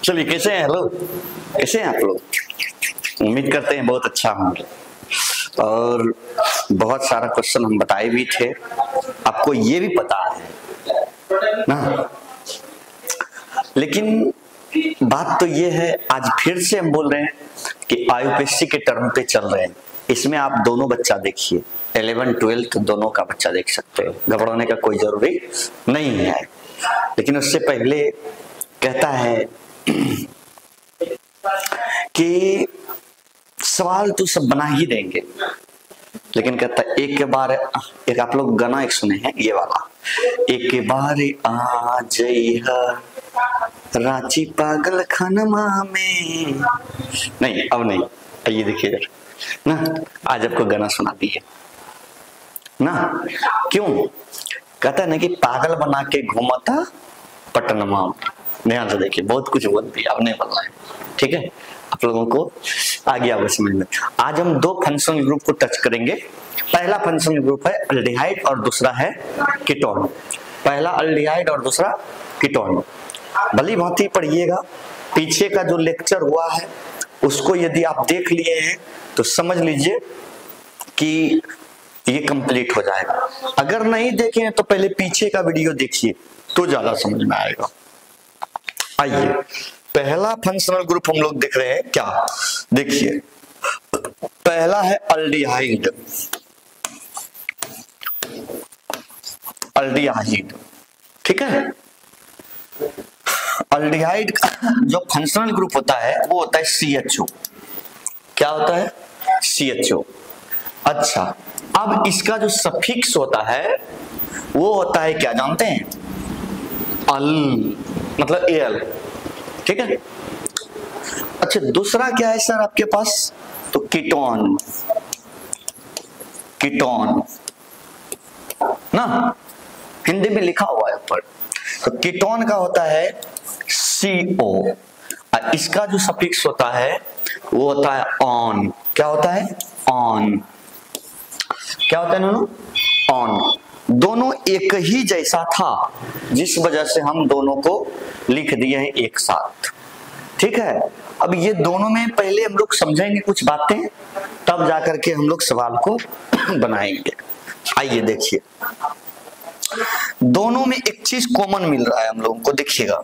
चलिए, कैसे हैं लोग? कैसे हैं आप लोग? उम्मीद करते हैं बहुत अच्छा होंगे। और बहुत सारा क्वेश्चन हम बताए भी थे, आपको ये भी पता है ना। लेकिन बात तो ये है, आज फिर से हम बोल रहे हैं कि आयुपेशी के टर्म पे चल रहे हैं। इसमें आप दोनों बच्चा देखिए, 11, 12 दोनों का बच्चा देख सकते हो, घबराने का कोई जरूरी नहीं है। लेकिन उससे पहले कहता है कि सवाल तो सब बना ही देंगे, लेकिन कहता है एक के बार, एक आप लोग गाना एक सुने हैं ये वाला, एक के बार आ जइहा रांची पागल खानमा में। नहीं, अब नहीं, ये देखिए ना, आज आपको गाना सुना दिए ना। क्यों? कहता है ना कि पागल बना के घूमता पटनमा। ध्यान से देखिए, बहुत कुछ बोल दिया, अब नहीं बोलना है, ठीक है? आप लोगों को आ गया वो समझ में। आज हम दो फंक्शनल ग्रुप को टच करेंगे। पहला फंक्शनल ग्रुप है अल्डिहाइड और दूसरा है कीटोन। पहला अल्डिहाइड और दूसरा कीटोन। भली भांति पढ़िएगा, पीछे का जो लेक्चर हुआ है उसको यदि आप देख लिए हैं तो समझ लीजिए कि ये कंप्लीट हो जाएगा। अगर नहीं देखे हैं तो पहले पीछे का वीडियो देखिए तो ज्यादा समझ में आएगा। आइए, पहला फंक्शनल ग्रुप हम लोग देख रहे हैं क्या, देखिए। पहला है अल्डिहाइड। अल्डिहाइड, ठीक है। अल्डिहाइड का जो फंक्शनल ग्रुप होता है वो होता है CHO। क्या होता है? CHO। अच्छा, अब इसका जो सफिक्स होता है वो होता है क्या, जानते हैं? अल, मतलब एल, ठीक है। अच्छा, दूसरा क्या है सर आपके पास? तो कीटोन। कीटोन ना, हिंदी में लिखा हुआ है ऊपर। तो कीटोन का होता है CO। इसका जो सफिक्स होता है वो होता है ऑन। क्या होता है? ऑन। क्या होता है दोनों? ऑन। दोनों एक ही जैसा था, जिस वजह से हम दोनों को लिख दिए हैं एक साथ, ठीक है। अब ये दोनों में पहले हम लोग समझेंगे कुछ बातें, तब जाकर के हम लोग सवाल को बनाएंगे। आइए देखिए, दोनों में एक चीज कॉमन मिल रहा है हम लोगों को, देखिएगा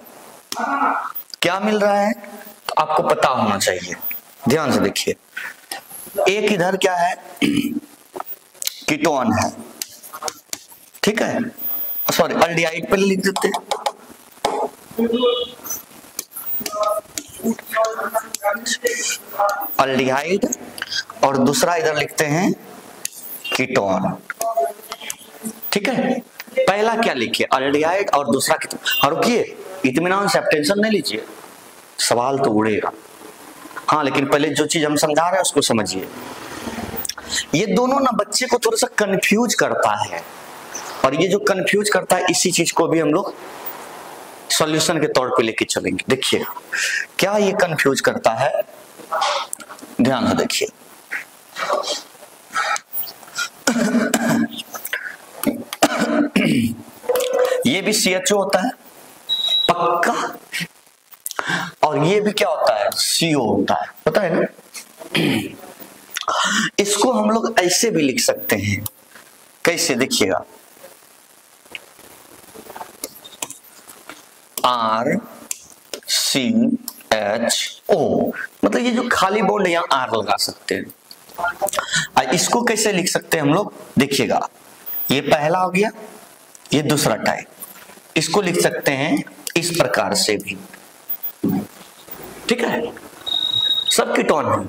क्या मिल रहा है, तो आपको पता होना चाहिए। ध्यान से देखिए, एक इधर क्या है, कीटोन है, ठीक है। सॉरी, अल्डिहाइड पे लिख देते हैं। अल्डिहाइड और दूसरा इधर लिखते हैं कीटोन, ठीक है। पहला क्या लिखिए, अल्डिहाइड और दूसरा कीटोन। और रुकिए, इत्मीनान से, टेंशन नहीं लीजिए, सवाल तो उड़ेगा। हाँ, लेकिन पहले जो चीज हम समझा रहे हैं उसको समझिए। ये दोनों ना बच्चे को थोड़ा सा कंफ्यूज करता है, और ये जो कंफ्यूज करता है इसी चीज को भी हम लोग सॉल्यूशन के तौर पे लेके चलेंगे। देखिए क्या ये कंफ्यूज करता है, ध्यान से देखिए। ये भी CHO होता है पक्का, और ये भी क्या होता है? CO होता है, पता है ना। इसको हम लोग ऐसे भी लिख सकते हैं, कैसे? देखिएगा, RCHO, मतलब ये जो खाली बॉन्ड यहाँ R लगा सकते हैं। इसको कैसे लिख सकते हैं हम लोग? देखिएगा, ये पहला हो गया, ये दूसरा टाइप। इसको लिख सकते हैं इस प्रकार से भी, ठीक है। सब कीटोन है।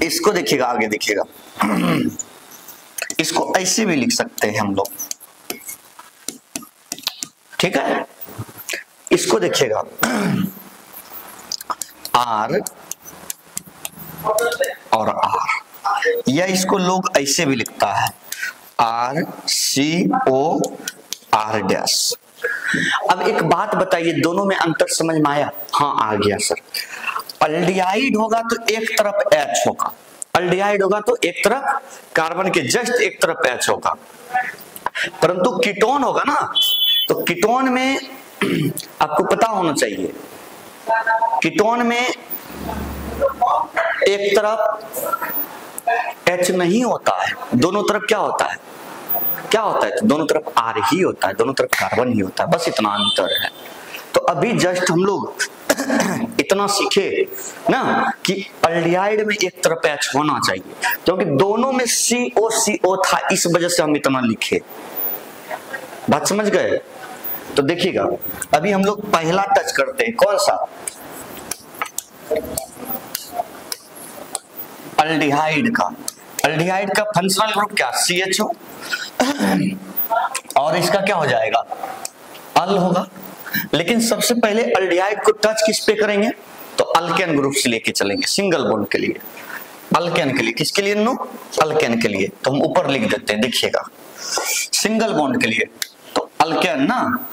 इसको देखिएगा, आगे देखिएगा, इसको ऐसे भी लिख सकते हैं हम लोग, ठीक है। इसको देखिएगा, R और R, या इसको लोग ऐसे भी लिखता है RCO R डैश। अब एक बात बताइए, दोनों में अंतर समझ में आया? हाँ आ गया सर। अल्डिहाइड होगा तो एक तरफ H होगा, अल्डिहाइड होगा तो एक तरफ कार्बन के जस्ट एक तरफ H होगा, परंतु कीटोन होगा ना, तो कीटोन में आपको पता होना चाहिए, कीटोन में एक तरफ H नहीं होता है, दोनों तरफ क्या होता है, क्या होता है, तो दोनों तरफ R ही होता है, दोनों तरफ कार्बन ही होता है, बस इतना अंतर है। तो अभी जस्ट हम लोग इतना सीखे ना कि अल्डिहाइड में एक तरफ H होना चाहिए, क्योंकि दोनों में CO था, इस वजह से हम इतना लिखे। बात समझ गए? तो देखिएगा, अभी हम लोग पहला टच करते हैं, कौन सा? अल्डिहाइड का। अल्डिहाइड का फंक्शनल ग्रुप क्या? CHO, और इसका क्या हो जाएगा? अल होगा। लेकिन सबसे पहले अल्डिहाइड को टच किस पे करेंगे? तो अल्केन ग्रुप से लेके चलेंगे, सिंगल बॉन्ड के लिए, अल्केन के लिए। किसके लिए? नो, अल्केन के लिए। तो हम ऊपर लिख देते हैं, देखिएगा, सिंगल बॉन्ड के लिए तो अल्केन ना,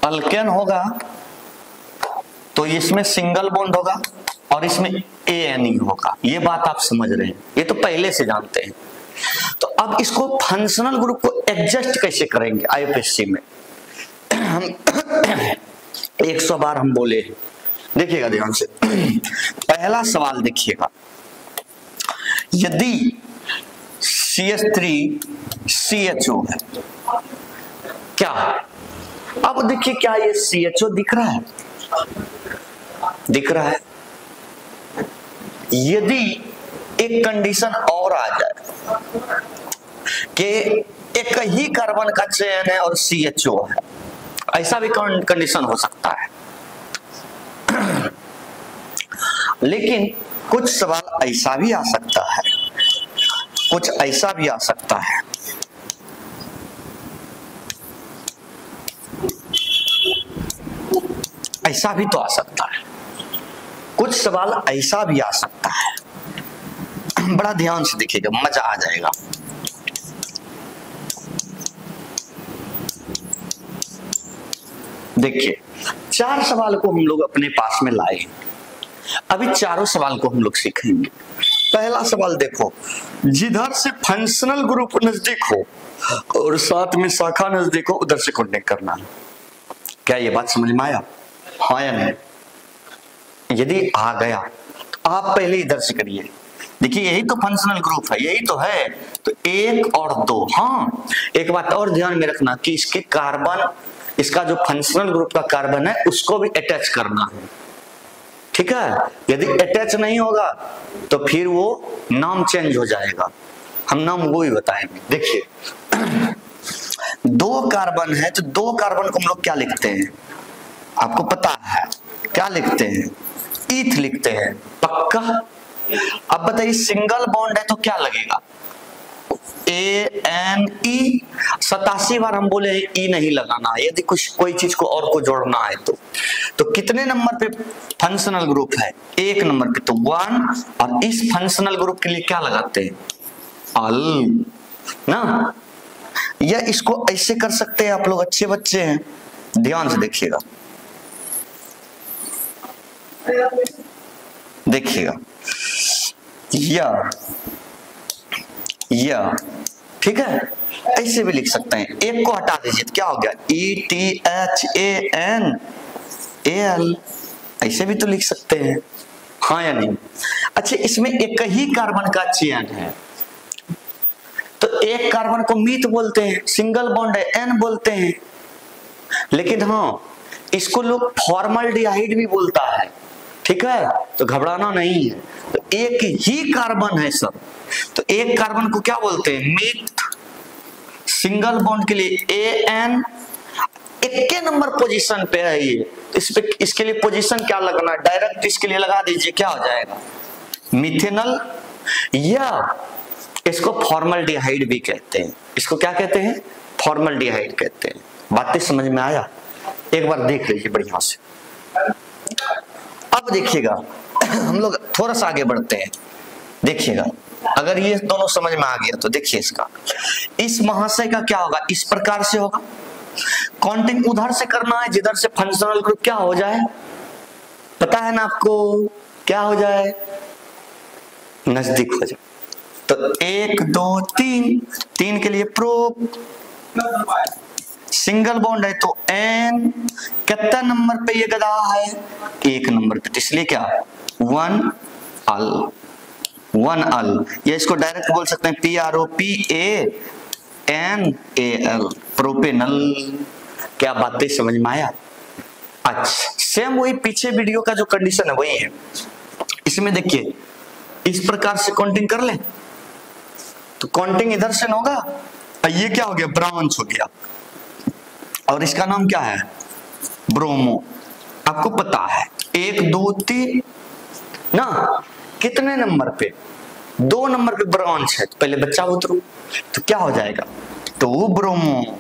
अल्केन होगा तो इसमें सिंगल बॉन्ड होगा और इसमें ANE होगा। ये बात आप समझ रहे हैं, ये तो पहले से जानते हैं। तो अब इसको फंक्शनल ग्रुप को एडजस्ट कैसे करेंगे IUPAC में? हम 100 बार हम बोले, देखिएगा ध्यान से। पहला सवाल देखिएगा, यदि CH3CHO है क्या? अब देखिए, क्या ये CHO दिख रहा है? दिख रहा है। यदि एक कंडीशन और आ जाए कि एक ही कार्बन का चयन है और CHO है, ऐसा भी कंडीशन हो सकता है। लेकिन कुछ सवाल ऐसा भी आ सकता है, कुछ ऐसा भी आ सकता है, ऐसा भी तो आ सकता है, कुछ सवाल ऐसा भी आ सकता है। बड़ा ध्यान से देखिएगा, मजा आ जाएगा। देखिए, 4 सवाल को हम लोग अपने पास में लाए, अभी चारों सवाल को हम लोग सीखेंगे। पहला सवाल देखो, जिधर से फंक्शनल ग्रुप नजदीक हो और साथ में शाखा नजदीक हो, उधर से कॉन्टेक्ट करना है। क्या ये बात समझ में आया? हाँ या नहीं? यदि आ गया तो आप पहले इधर से करिए। देखिए, यही तो फंक्शनल ग्रुप है, यही तो है। तो 1 और 2। हाँ, एक बात और ध्यान में रखना कि इसके कार्बन, इसका जो फंक्शनल ग्रुप का कार्बन है उसको भी अटैच करना है, ठीक है? यदि अटैच नहीं होगा तो फिर वो नाम चेंज हो जाएगा, हम नाम वो ही बताएंगे। देखिए, 2 कार्बन है तो 2 कार्बन को हम लोग क्या लिखते हैं? आपको पता है क्या लिखते हैं? ईथ लिखते हैं, पक्का? अब बताइए, सिंगल बॉन्ड है तो क्या लगेगा? ANE। 87 बार हम बोले ई नहीं लगाना है, यदि कुछ कोई चीज को और को जोड़ना है तो कितने नंबर पे फंक्शनल ग्रुप है? 1 नंबर पे, तो 1। और इस फंक्शनल ग्रुप के लिए क्या लगाते हैं? अल ना। या इसको ऐसे कर सकते हैं, आप लोग अच्छे बच्चे हैं, ध्यान से देखिएगा, देखिएगा, या ठीक है, ऐसे भी लिख सकते हैं। एक को हटा दीजिए तो क्या हो गया? ETHANAL, ऐसे भी तो लिख सकते हैं, हाँ या नहीं? अच्छा, इसमें एक ही कार्बन का चयन है तो एक कार्बन को मीथ बोलते हैं, सिंगल बॉन्ड है N बोलते हैं। लेकिन हाँ, इसको लोग फॉर्मल्डिहाइड भी बोलता है, ठीक है? तो घबराना नहीं है। तो एक ही कार्बन है सब, तो एक कार्बन को क्या बोलते हैं? मीथ। सिंगल बॉन्ड के लिए AN, 1 नंबर पोजीशन पे है ये, इस पे, इसके लिए पोजीशन क्या लगना है? डायरेक्ट इसके लिए लगा दीजिए, क्या हो जाएगा? मिथेनल। या इसको फॉर्मल्डिहाइड भी कहते हैं। इसको क्या कहते हैं? फॉर्मल्डिहाइड कहते हैं। बातें समझ में आया? एक बार देख लीजिए बढ़िया से। अब देखिएगा, हम लोग थोड़ा सा आगे बढ़ते हैं। देखिएगा, अगर ये दोनों समझ में आ गया तो देखिए, इसका, इस महाशय का क्या होगा? इस प्रकार से होगा, काउंटिंग उधर से करना है जिधर से फंक्शनल ग्रुप क्या हो जाए, पता है ना आपको, क्या हो जाए, नजदीक हो जाए। तो 1 2 3, 3 के लिए प्रो, सिंगल बॉन्ड है तो एन, कितना नंबर पे ये गधा है, 1 नंबर पे, तो इसलिए क्या 1 अल, 1 अल, या इसको डायरेक्ट बोल सकते हैं PROPANAL, प्रोपेनल। क्या बातें समझ में आया? अच्छा, सेम वही पीछे वीडियो का जो कंडीशन है वही है। इसमें देखिए इस प्रकार से काउंटिंग कर ले तो काउंटिंग इधर से होगा, ये क्या हो गया, ब्रांच हो गया, और इसका नाम क्या है, ब्रोमो। आपको पता है 1 2 3 ना, कितने नंबर पे, 2 नंबर पे ब्रांच है, तो पहले बच्चा उतरो तो क्या हो जाएगा, 2 ब्रोमो,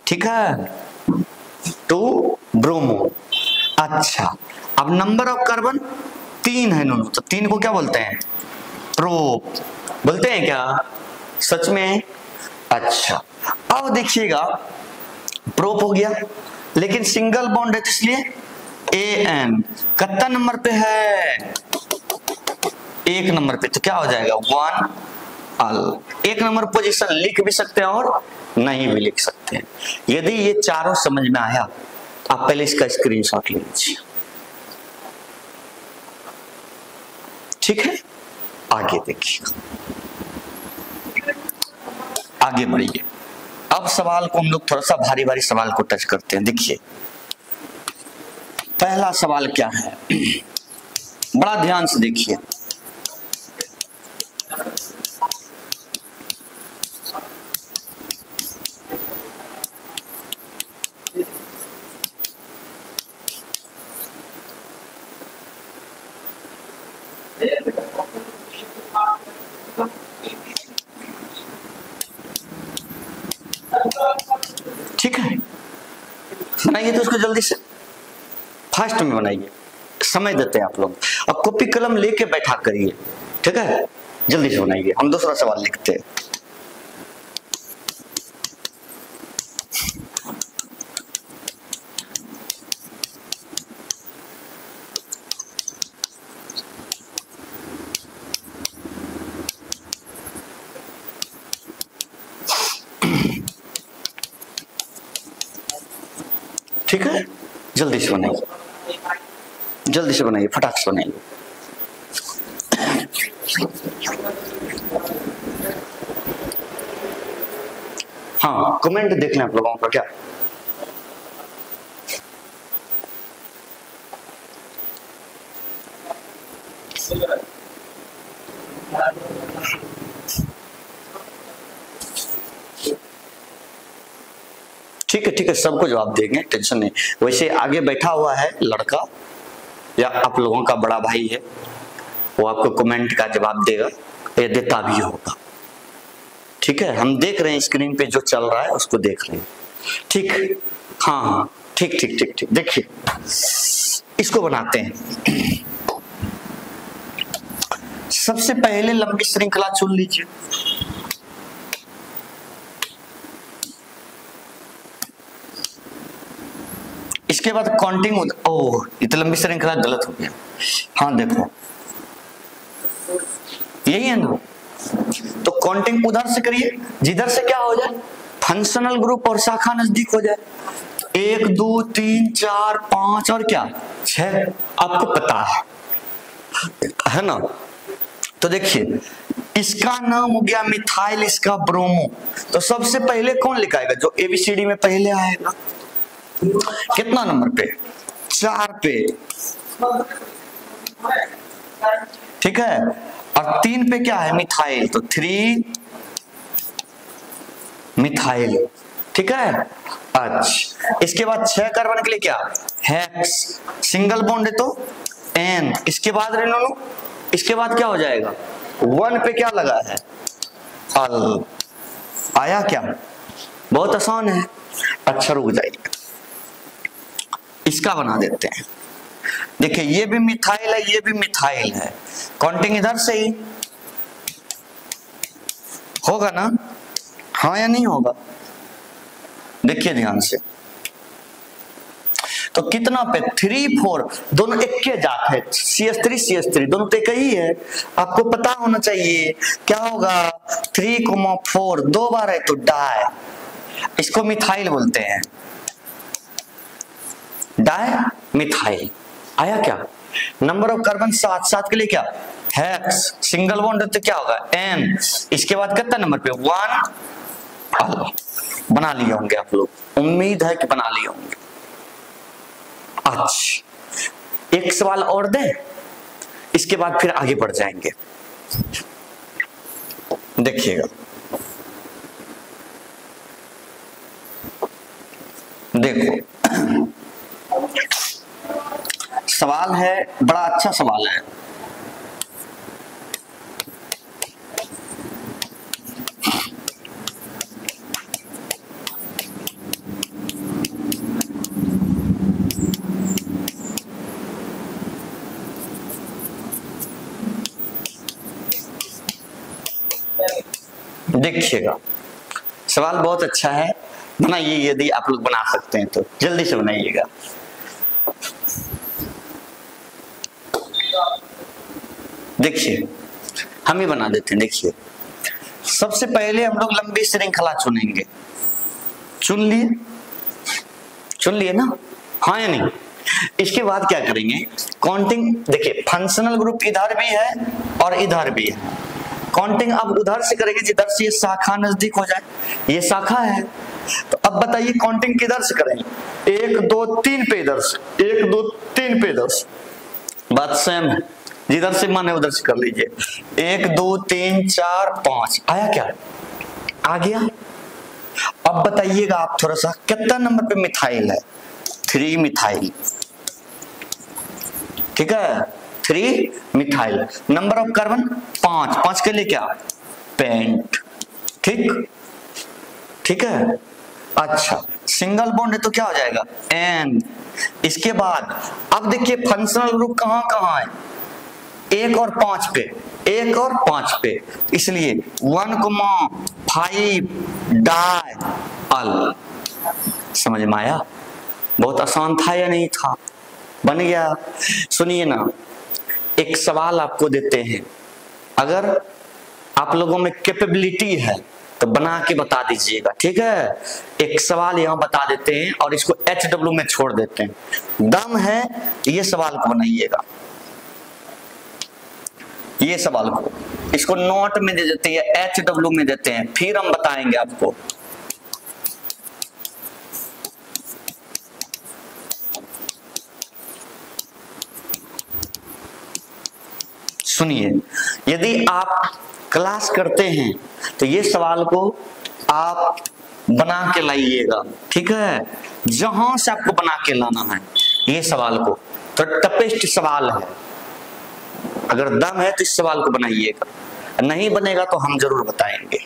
ठीक है, 2 ब्रोमो। अच्छा, अब नंबर ऑफ कार्बन 3 है दोनों, तो 3 को क्या बोलते हैं, प्रोप बोलते हैं क्या, सच में? अच्छा, अब देखिएगा प्रोप हो गया, लेकिन सिंगल बॉन्ड है तो इसलिए AN, कितना नंबर पे है, 1 नंबर पे, तो क्या हो जाएगा 1 अल। 1 नंबर पोजीशन लिख भी सकते हैं और नहीं भी लिख सकते हैं। यदि ये चारों समझ में आया आप पहले इसका स्क्रीनशॉट ले लीजिए, ठीक है। आगे देखिए, आगे बढ़िए। अब सवाल को हम लोग थोड़ा सा भारी भारी सवाल को टच करते हैं। देखिए पहला सवाल क्या है, बड़ा ध्यान से देखिए, ठीक है, बनाइए तो उसको जल्दी से फास्ट में बनाइए, समय देते हैं आप लोग। अब कॉपी कलम लेके बैठा करिए, ठीक है, जल्दी से बनाइए। हम दूसरा सवाल लिखते हैं। ठीक है, जल्दी से बनाइए, जल्दी से बनाइए, फटाक से बनाइए। हाँ, कमेंट देख लें आप लोगों का क्या। ठीक है, ठीक है, सबको जवाब देंगे, टेंशन नहीं। वैसे आगे बैठा हुआ है लड़का या आप लोगों का बड़ा भाई है, वो आपको कमेंट का जवाब देगा, ये देता भी होगा, ठीक है। हम देख रहे हैं स्क्रीन पे जो चल रहा है उसको देख रहे हैं, ठीक। हाँ हाँ, ठीक ठीक ठीक ठीक। देखिए इसको बनाते हैं। सबसे पहले लंबी श्रृंखला चुन लीजिए, इसके बाद काउंटिंग। ओह, इतनी लंबी श्रृंखला गलत हो गया। हाँ देखो, यही है ना, तो काउंटिंग उधर से करिए जिधर से क्या हो जाए, फंक्शनल ग्रुप और शाखा नजदीक हो जाए। 1 2 3 4 5 और क्या 6, आपको पता है ना। तो देखिए इसका नाम हो गया मिथाइल, इसका ब्रोमो। तो सबसे पहले कौन लिखाएगा, जो ABCD में पहले आएगा। कितना नंबर पे, 4 पे, ठीक है। और 3 पे क्या है, मिथाइल, तो 3 मिथाइल, ठीक है। अच्छा, इसके बाद 6 कार्बन के लिए क्या, हेक्स, सिंगल बॉन्ड है तो N, इसके बाद रेनोनो, इसके बाद क्या हो जाएगा, 1 पे क्या लगा है, अल। आया क्या, बहुत आसान है। अच्छा रुक जाइए, इसका बना देते हैं। देखिए ये भी मिथाइल है, ये भी मिथाइल है, काउंटिंग इधर से ही होगा ना। हाँ या नहीं होगा? देखिए ध्यान से, तो कितना पे 3 4 दोनों एक के जात है, CH3 CH3 दोनों तो एक ही है। आपको पता होना चाहिए क्या होगा, 3,4 दो बार है तो डाई, इसको मिथाइल बोलते हैं, डाई मिथाइल। आया क्या? नंबर ऑफ कार्बन 7, 7 के लिए क्या हेक्स, सिंगल बॉन्ड तो क्या होगा N, इसके बाद कितना नंबर पे 1। बना लिए होंगे आप लोग, उम्मीद है कि बना लिए होंगे। अच्छा एक सवाल और दे, इसके बाद फिर आगे बढ़ जाएंगे। देखिएगा, देखो सवाल है, बड़ा अच्छा सवाल है। देखिएगा सवाल बहुत अच्छा है, बनाइए, यदि आप लोग बना सकते हैं तो जल्दी से बनाइएगा। देखिए हम ही बना देते हैं। देखिए सबसे पहले हम लोग लंबी श्रृंखला चुनेंगे, चुन लिए ना, हाँ या नहीं? इसके बाद क्या करेंगे, काउंटिंग। देखिए फंक्शनल ग्रुप इधर भी है और इधर भी है, काउंटिंग अब उधर से करेंगे जिधर से ये शाखा नजदीक हो जाए। ये शाखा है, तो अब बताइए काउंटिंग किधर से करेंगे, 1 2 3 पे इधर से, 1 2 3 पे इधर से, बात सेम है, जिधर से मन है उधर से कर लीजिए। 1 2 3 4 5 आया क्या? आ गया। अब बताइएगा आप थोड़ा सा, कितना नंबर पे मिथाइल है? 3 मिथाइल, ठीक है, 3 मिथाइल। नंबर ऑफ कार्बन 5, 5 के लिए क्या पेंट, ठीक है। अच्छा सिंगल बॉन्ड है तो क्या हो जाएगा N। इसके बाद अब देखिए फंक्शनल ग्रुप कहां कहां है, 1 और 5 पे, 1 और 5 पे, इसलिए 1,5 डाई अल। समझ में आया? बहुत आसान था या नहीं था? बन गया। सुनिए ना, एक सवाल आपको देते हैं, अगर आप लोगों में कैपेबिलिटी है तो बना के बता दीजिएगा, ठीक है। एक सवाल यहां बता देते हैं और इसको HW में छोड़ देते हैं। दम है ये सवाल को बनाइएगा, ये सवाल को, इसको नोट में दे देते हैं, HW में देते हैं, फिर हम बताएंगे आपको। सुनिए, यदि आप क्लास करते हैं तो ये सवाल को आप बना के लाइएगा, ठीक है। जहां से आपको बना के लाना है ये सवाल को, तो टफेस्ट सवाल है, अगर दम है तो इस सवाल को बनाइएगा, नहीं बनेगा तो हम जरूर बताएंगे,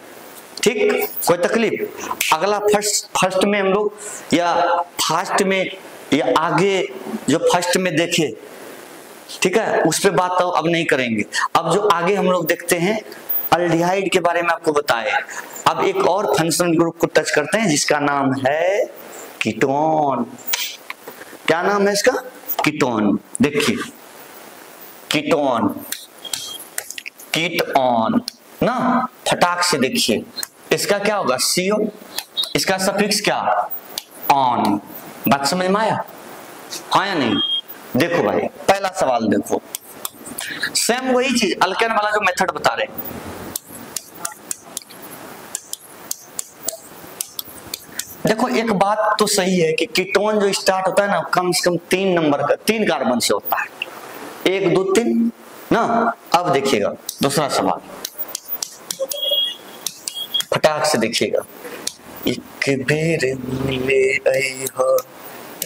ठीक। कोई तकलीफ? अगला फर्स्ट में हम लोग, या फास्ट में, या आगे जो फर्स्ट में देखे, ठीक है, उस पे बात तो अब नहीं करेंगे। अब जो आगे हम लोग देखते हैं, अल्डिहाइड के बारे में आपको बताए। अब एक और फंक्शनल ग्रुप को टच करते हैं जिसका नाम है कीटोन। क्या नाम है इसका? कीटोन। देखिए कीटोन, कीटोन ना, फटाक से देखिए, इसका क्या होगा CO, इसका सफिक्स क्या ऑन। बात समझ में आया, हाँ या नहीं? देखो भाई पहला सवाल देखो, सेम वही चीज अल्केन वाला जो मेथड बता रहे हैं। देखो एक बात तो सही है कि कीटोन जो स्टार्ट होता है ना, कम से कम 3 नंबर का, 3 कार्बन से होता है, 1 2 3 ना। अब देखिएगा दूसरा सवाल, फटाक से देखिएगा। एक बेर मिले आई हो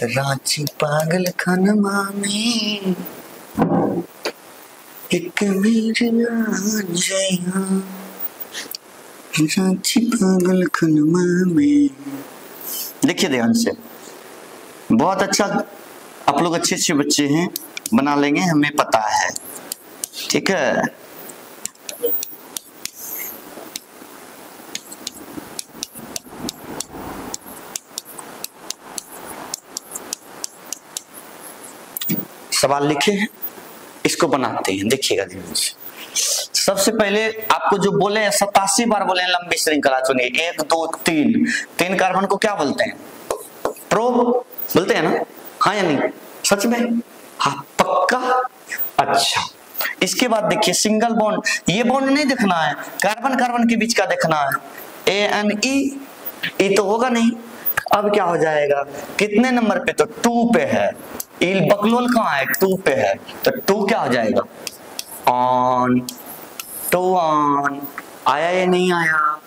रांची पागल खनमा में, एक बेर आ जाइहा रांची पागल खनमा में। देखिए ध्यान से, बहुत अच्छा, आप लोग अच्छे अच्छे बच्चे हैं, बना लेंगे, हमें पता है, ठीक है। सवाल लिखे हैं, इसको बनाते हैं, देखिएगा ध्यान से। सबसे पहले आपको जो बोले हैं 87 बार बोले हैं लंबी श्रृंखला चुनिए, 1 2 3, 3 कार्बन को क्या बोलते हैं? प्रो बोलते हैं ना, हाँ या नहीं? सच में? हाँ पक्का। अच्छा, इसके बाद देखिए सिंगल बॉन्ड, ये बॉन्ड नहीं देखना है, कार्बन कार्बन के बीच का देखना है, ANE, ई तो होगा नहीं। अब क्या हो जाएगा, कितने नंबर पे? तो 2 पे है। इल बकलोल कहाँ है? 2 पे है, तो 2 क्या हो जाएगा? On, 2 on. आया या नहीं आया?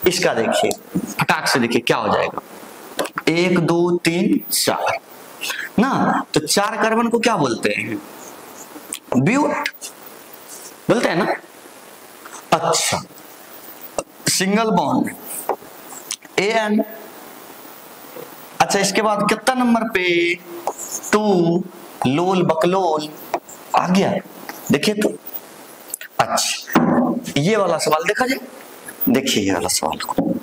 इसका देखिए फटाक से देखिए क्या हो जाएगा, 1 2 3 4 ना, तो 4 कार्बन को क्या बोलते हैं? ब्यूट बोलते हैं ना। अच्छा, सिंगल बॉन्ड AN। अच्छा, इसके बाद कितना नंबर पे? 2 लोल बकलोल आ गया, देखिए तो। अच्छा, ये वाला सवाल देखा जाए, देखिए ये वाला सवाल को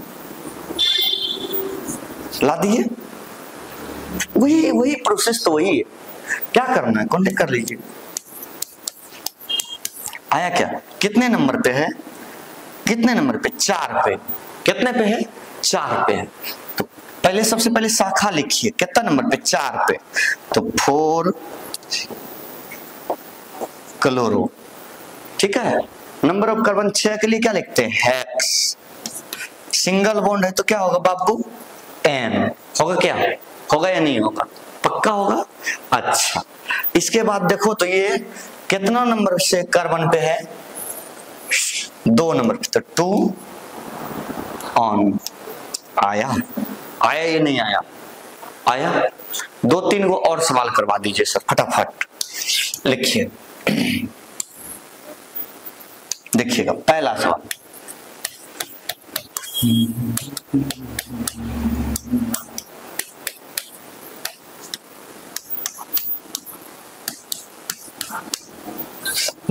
ला दिए, वही प्रोसेस तो वही है, क्या करना है कॉन्टेक्ट कर लीजिए। आया क्या, कितने नंबर पे है? कितने नंबर पे? 4 पे। कितने पे है? 4 पे है। तो पहले सबसे पहले शाखा लिखिए, कितना नंबर पे? 4 पे, तो 4 क्लोरो, ठीक है। नंबर ऑफ कार्बन 6 के लिए क्या लिखते हैं? हेक्स। सिंगल बॉन्ड है तो क्या होगा बाबू? N होगा, क्या होगा या नहीं होगा? पक्का होगा। अच्छा, इसके बाद देखो तो ये कितना नंबर से कार्बन पे है? 2 नंबर पे, तो 2 ऑन। आया? आया या नहीं आया? आया। 2-3 को और सवाल करवा दीजिए सर फटाफट, लिखिए। देखिएगा पहला सवाल,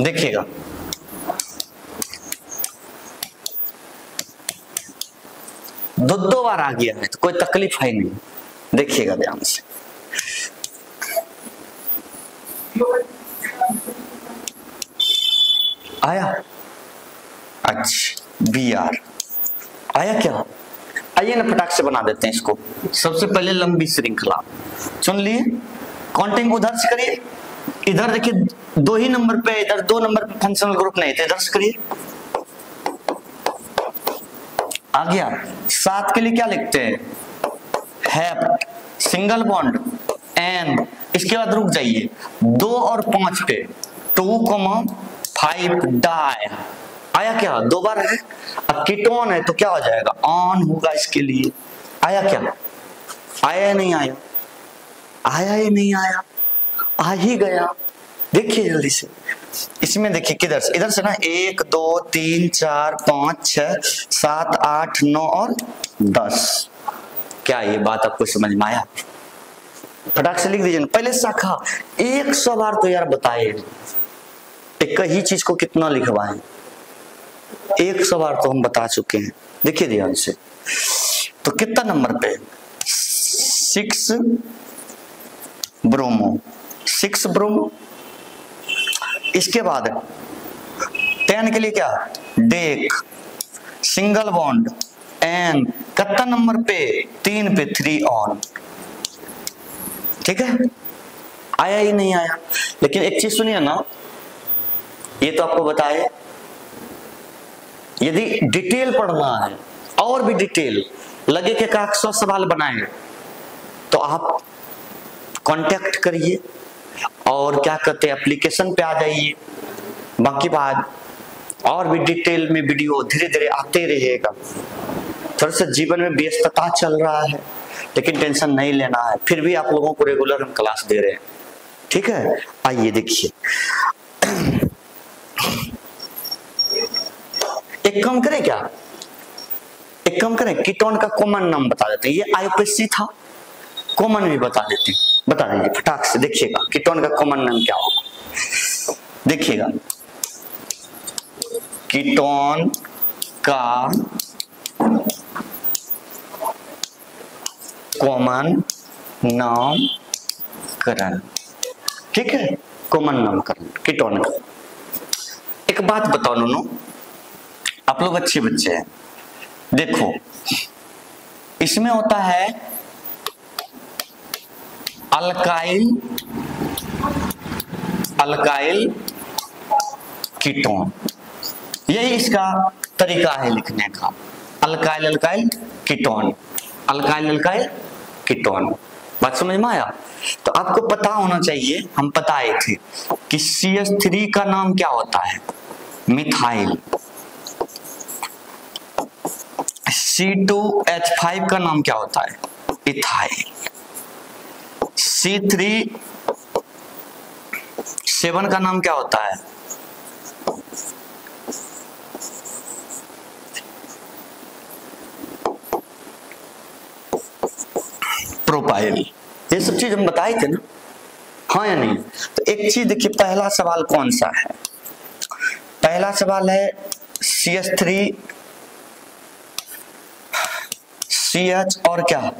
देखिएगा दो बार आ गया है तो कोई तकलीफ है नहीं, देखिएगा ध्यान से। आया? अच्छा, BR आया क्या? आइए ना फटाक से बना देते हैं इसको। सबसे पहले लंबी श्रृंखला चुन लिए, काउंटिंग उधर से करिए, इधर देखिए 2 ही नंबर पे, इधर 2 नंबर पे फंक्शनल ग्रुप नहीं थे, इधर से करिए। आ गया। 7 के लिए क्या लिखते हैं? Hept, single bond N। इसके बाद रुक जाइए 2 और 5 पे, 2,5 डाई। आया क्या? 2 बार है। अब कीटोन है तो क्या हो जाएगा? ऑन होगा इसके लिए। आया क्या? आया या नहीं आया? आया या नहीं आया? आ ही गया। देखिए जल्दी से, इसमें देखिए किधर से, इधर से ना, 1 2 3 4 5 6 7 8 9 और 10। क्या ये बात आपको समझ में आया? फटाक से लिख दीजिए ना। पहले शाखा 100 बार तो यार बताए, एक ही चीज को कितना लिखवाएं? 100 बार तो हम बता चुके हैं, देखिए ध्यान से। तो कितना नंबर पे? 6 ब्रोमो, 6 ब्रोमो। इसके बाद 10 के लिए क्या? Deck, single bond N। कितना नंबर पे? 3 पे, 3 ऑन। ठीक है, आया ही नहीं आया? लेकिन एक चीज सुनिए ना, ये तो आपको बताए, यदि डिटेल पढ़ना है और भी डिटेल लगे कि 100 सवाल बनाए तो आप कांटेक्ट करिए और क्या कहते हैं एप्लीकेशन पे आ जाइए। बाकी बात और भी डिटेल में वीडियो धीरे धीरे आते रहेगा। थोड़ा सा जीवन में व्यस्तता चल रहा है लेकिन टेंशन नहीं लेना है, फिर भी आप लोगों को रेगुलर हम क्लास दे रहे हैं, ठीक है। आइए देखिए, एक काम करें क्या, एक काम करें, कीटोन का कॉमन नाम बता देते हैं। ये IUPAC था, कॉमन भी बता देते हैं, बता देंगे फटाक से। देखिएगा कीटोन का कॉमन नाम क्या होगा, देखिएगा कीटोन का कॉमन नामकरण ठीक है, कॉमन नामकरण कीटोन का। एक बात बताओ नूनू, आप लोग अच्छे बच्चे हैं, देखो इसमें होता है अल्काइल कीटोन, यही इसका तरीका है लिखने का, अल्काइल कीटोन, अल्काइल कीटोन। बात समझ में आया? तो आपको पता होना चाहिए, हम बताए थे कि CH3 का नाम क्या होता है, मिथाइल। C2H5 का नाम क्या होता है, इथाइल। C3H7 का नाम क्या होता है, प्रोपाइल। ये सब चीज हम बताए थे ना, हाँ या नहीं? तो एक चीज देखिए, पहला सवाल कौन सा है? पहला सवाल है CH3 CH और क्या,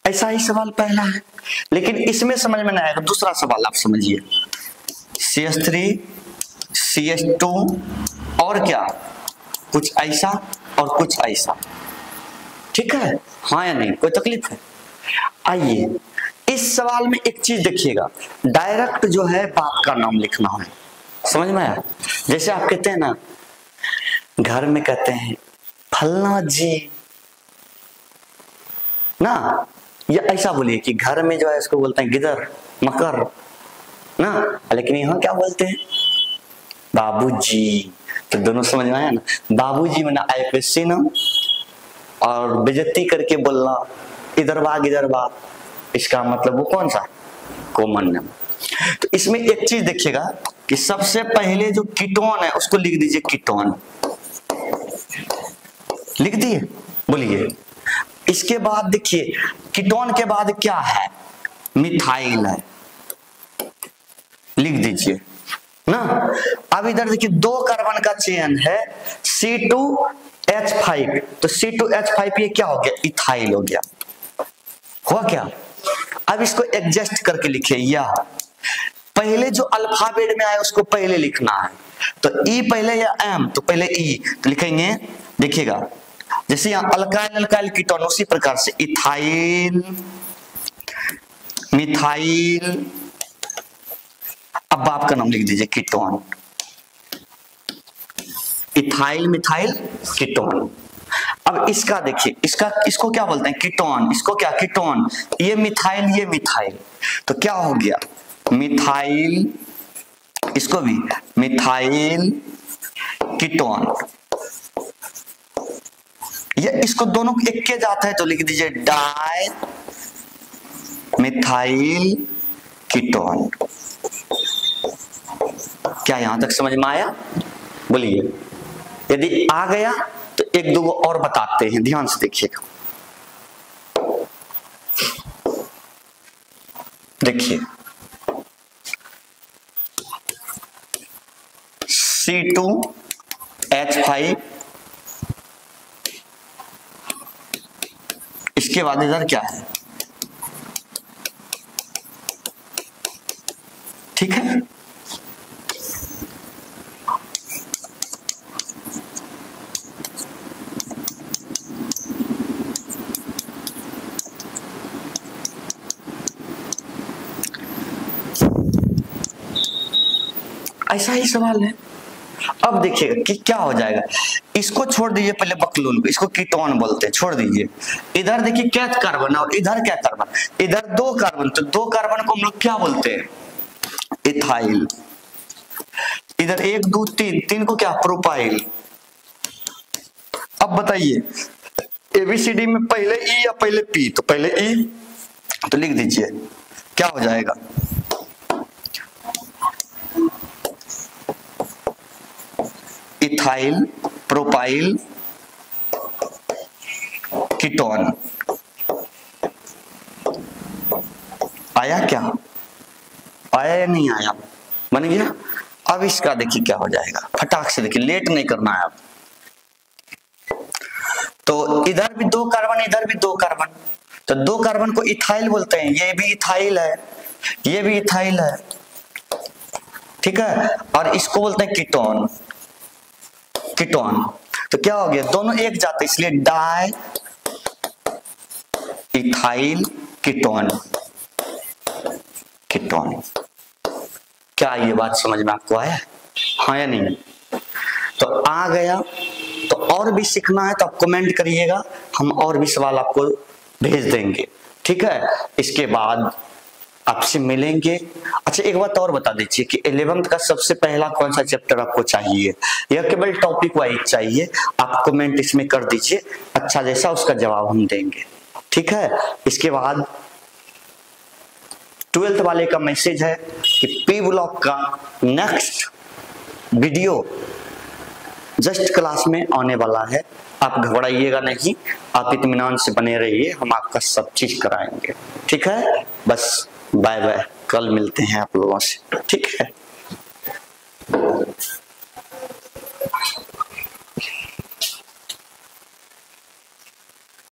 ऐसा ही सवाल पहला है, लेकिन इसमें समझ में नहीं आएगा। दूसरा सवाल आप समझिए, CH3 CH2 और क्या, कुछ ऐसा और कुछ ऐसा, ठीक है, हाँ या नहीं? कोई तकलीफ है? आइए इस सवाल में एक चीज देखिएगा, डायरेक्ट जो है बाप का नाम लिखना है, समझ में आया? जैसे आप कहते हैं ना, घर में कहते हैं फलना जी ना, या ऐसा बोलिए कि घर में जो है इसको बोलते हैं गिदर मकर ना, लेकिन यहाँ क्या बोलते हैं, बाबूजी। तो दोनों समझ में आया ना, बाबूजी में ना ऐसे ना, और बेइज्जती करके बोलना इधर बा, इसका मतलब वो कौन सा, कॉमन नाम। तो इसमें एक चीज देखिएगा कि सबसे पहले जो कीटोन है उसको लिख दीजिए, कीटोन लिख दिए, बोलिए। इसके बाद देखिए कीटोन के बाद क्या है, मिथाइल है, लिख दीजिए ना। अब इधर देखिए 2 कार्बन का चेन है, C2H5, तो C2H5 ये क्या हो गया, इथाइल हो गया, हुआ क्या? अब इसको एडजस्ट करके लिखिए, या पहले जो अल्फाबेट में आए उसको पहले लिखना है, तो E पहले या M, तो पहले E, तो लिखेंगे, देखिएगा जैसे यहाँ अल्काइल कीटोन, उसी प्रकार से इथाइल मिथाइल, अब आपका नाम लिख दीजिए कीटोन, इथाइल मिथाइल कीटोन। अब इसका देखिए, इसको क्या बोलते हैं, कीटोन, इसको क्या, कीटोन, ये मिथाइल, तो क्या हो गया, मिथाइल, इसको भी मिथाइल कीटोन। ये इसको दोनों एक के जाता है तो लिख दीजिए डाई मिथाइल कीटोन। क्या यहां तक समझ में आया? बोलिए। यदि आ गया तो एक दो और बताते हैं, ध्यान से देखिएगा। देखिए C2H5, इसके बाद इधर क्या है, ठीक है, ऐसा ही सवाल है। अब देखिएगा कि क्या हो जाएगा, इसको छोड़ दीजिए पहले बकलून को, इसको कीटोन बोलते हैं, छोड़ दीजिए। इधर देखिए क्या कार्बन और इधर क्या कार्बन, इधर 2 कार्बन, तो 2 कार्बन को हम लोग क्या बोलते हैं, इथाइल। इधर 1 2 3 को क्या, प्रोपाइल। अब बताइए एबीसीडी में पहले ई या पहले पी, तो पहले ई, तो लिख दीजिए क्या हो जाएगा, इथाइल प्रोपाइल कीटोन। आया क्या, आया या नहीं आया, बन गया। अब इसका देखिए क्या हो जाएगा, फटाक से देखिए, लेट नहीं करना है अब। तो इधर भी 2 कार्बन, इधर भी 2 कार्बन, तो 2 कार्बन को इथाइल बोलते हैं, ये भी इथाइल है, ये भी इथाइल है, ठीक है। और इसको बोलते हैं कीटोन, कीटोन। तो क्या हो गया, दोनों एक जाते इसलिए डाई इथाइल कीटोन, कीटोन। क्या ये बात समझ में आपको आया, हाँ या नहीं? तो आ गया। तो और भी सीखना है तो आप कमेंट करिएगा, हम और भी सवाल आपको भेज देंगे, ठीक है। इसके बाद आपसे मिलेंगे। अच्छा एक बात और बता दीजिए कि 11th का सबसे पहला कौन सा चैप्टर आपको चाहिए, या केवल टॉपिक वाइज चाहिए? आप कमेंट इसमें कर दीजिए, अच्छा जैसा उसका जवाब हम देंगे, ठीक है। इसके बाद 12th वाले का मैसेज है कि पी ब्लॉक का नेक्स्ट वीडियो जस्ट क्लास में आने वाला है, आप घबराइएगा नहीं, आप इत्मीनान से बने रहिए, हम आपका सब चीज कराएंगे, ठीक है। बस बाय बाय, कल मिलते हैं आप लोगों से, ठीक है।